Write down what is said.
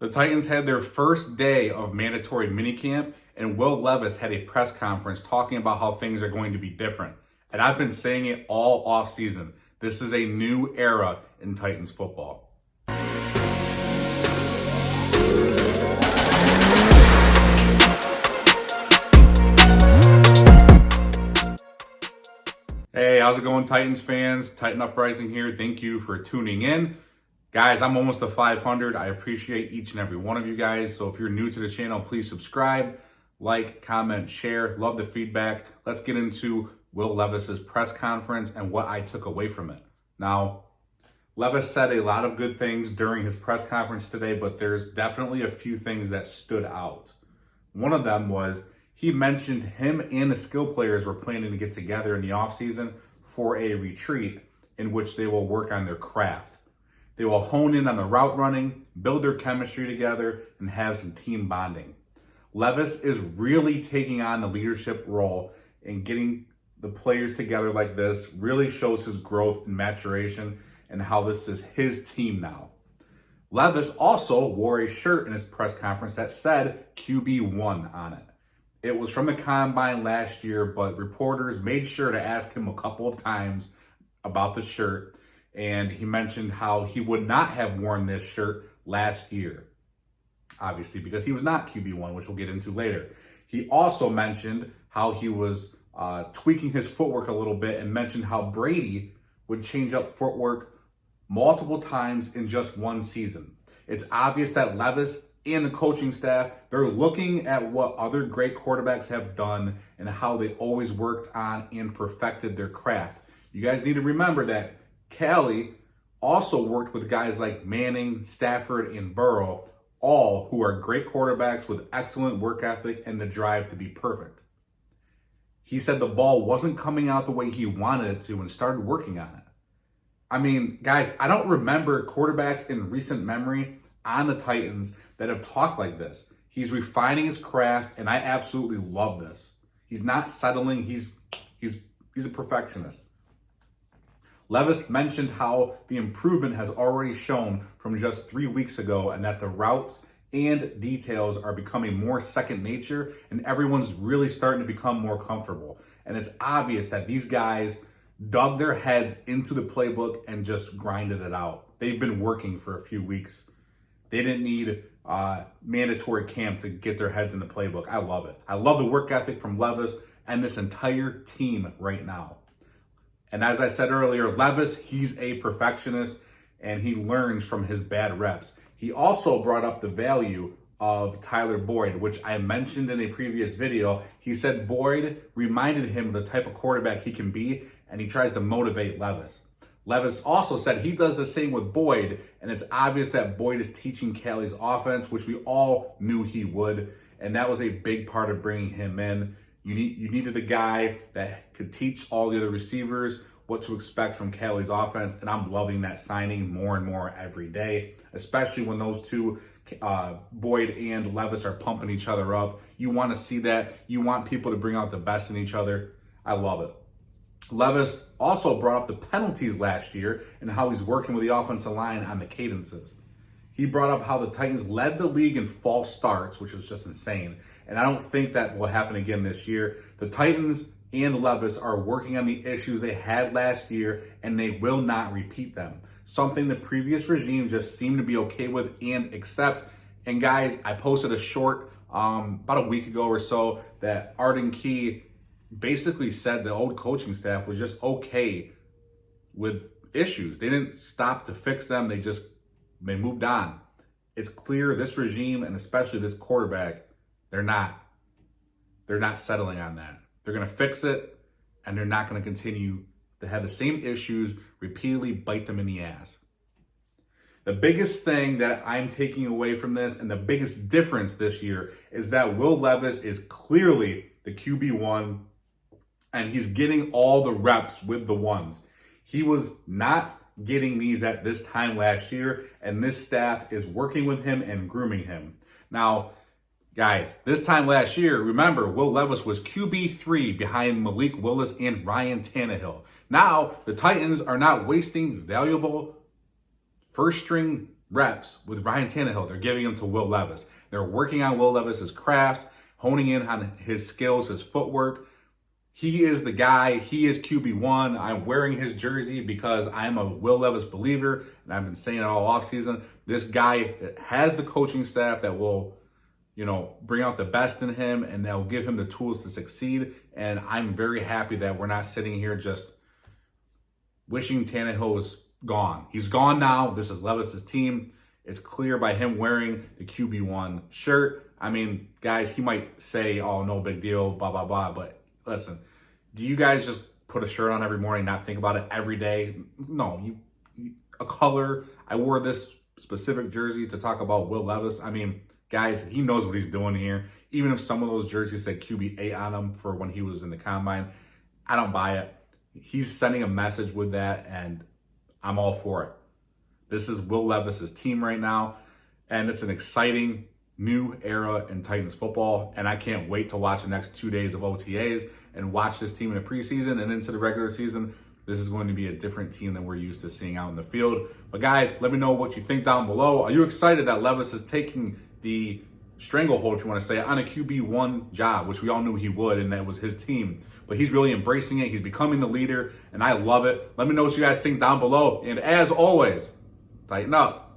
The Titans had their first day of mandatory minicamp, and Will Levis had a press conference talking about how things are going to be different. And I've been saying it all offseason. This is a new era in Titans football. Hey, how's it going, Titans fans? Titan Uprising here. Thank you for tuning in. Guys, I'm almost to 500. I appreciate each and every one of you guys. So if you're new to the channel, please subscribe, like, comment, share. Love the feedback. Let's get into Will Levis's press conference and what I took away from it. Now, Levis said a lot of good things during his press conference today, but there's definitely a few things that stood out. One of them was he mentioned him and the skill players were planning to get together in the offseason for a retreat in which they will work on their craft. They will hone in on the route running, build their chemistry together, and have some team bonding. Levis is really taking on the leadership role and getting the players together like this really shows his growth and maturation and how this is his team now. Levis also wore a shirt in his press conference that said QB1 on it. It was from the Combine last year, but reporters made sure to ask him a couple of times about the shirt. And he mentioned how he would not have worn this shirt last year, obviously, because he was not QB1, which we'll get into later. He also mentioned how he was tweaking his footwork a little bit and mentioned how Brady would change up footwork multiple times in just one season. It's obvious that Levis and the coaching staff, they're looking at what other great quarterbacks have done and how they always worked on and perfected their craft. You guys need to remember that Callie also worked with guys like Manning, Stafford, and Burrow, all who are great quarterbacks with excellent work ethic and the drive to be perfect. He said the ball wasn't coming out the way he wanted it to and started working on it. I mean, guys, I don't remember quarterbacks in recent memory on the Titans that have talked like this. He's refining his craft, and I absolutely love this. He's not settling. He's a perfectionist. Levis mentioned how the improvement has already shown from just 3 weeks ago and that the routes and details are becoming more second nature and everyone's really starting to become more comfortable. And it's obvious that these guys dug their heads into the playbook and just grinded it out. They've been working for a few weeks. They didn't need mandatory camp to get their heads in the playbook. I love it. I love the work ethic from Levis and this entire team right now. And as I said earlier, Levis, he's a perfectionist and he learns from his bad reps. He also brought up the value of Tyler Boyd, which I mentioned in a previous video. He said Boyd reminded him of the type of quarterback he can be, and he tries to motivate Levis. Levis also said he does the same with Boyd, and it's obvious that Boyd is teaching Callie's offense, which we all knew he would, and that was a big part of bringing him in. You needed a guy that could teach all the other receivers what to expect from Callie's offense, and I'm loving that signing more and more every day, especially when those two, Boyd and Levis, are pumping each other up. You want to see that. You want people to bring out the best in each other. I love it. Levis also brought up the penalties last year and how he's working with the offensive line on the cadences. He brought up how the Titans led the league in false starts, which was just insane. And I don't think that will happen again this year. The Titans and Levis are working on the issues they had last year, and they will not repeat them. Something the previous regime just seemed to be okay with and accept. And guys, I posted a short about a week ago or so that Arden Key basically said the old coaching staff was just okay with issues. They didn't stop to fix them. They moved on. It's clear this regime, and especially this quarterback, they're not settling on that. They're going to fix it, and they're not going to continue to have the same issues repeatedly bite them in the ass. The biggest thing that I'm taking away from this, and the biggest difference this year, is that Will Levis is clearly the QB1, and he's getting all the reps with the ones. He was not getting these at this time last year, and this staff is working with him and grooming him. Now, guys, this time last year, remember, Will Levis was QB3 behind Malik Willis and Ryan Tannehill. Now, the Titans are not wasting valuable first-string reps with Ryan Tannehill, they're giving them to Will Levis. They're working on Will Levis's craft, honing in on his skills, his footwork. He is the guy. He is QB1. I'm wearing his jersey because I'm a Will Levis believer, and I've been saying it all offseason. This guy has the coaching staff that will, bring out the best in him, and they'll give him the tools to succeed. And I'm very happy that we're not sitting here just wishing Tannehill was gone. He's gone now. This is Levis's team. It's clear by him wearing the QB1 shirt. I mean, guys, he might say, oh, no big deal, blah, blah, blah. But listen, do you guys just put a shirt on every morning, not think about it every day? No, a color. I wore this specific jersey to talk about Will Levis. I mean, guys, he knows what he's doing here. Even if some of those jerseys said QB8 on them for when he was in the combine, I don't buy it. He's sending a message with that, and I'm all for it. This is Will Levis's team right now, and it's an exciting new era in Titans football, and I can't wait to watch the next 2 days of OTAs and watch this team in the preseason and into the regular season. This is going to be a different team than we're used to seeing out in the field. But guys, let me know what you think down below. Are you excited that Levis is taking the stranglehold, if you want to say, on a QB1 job, which we all knew he would, and that was his team? But he's really embracing it. He's becoming the leader, and I love it. Let me know what you guys think down below. And as always, tighten up.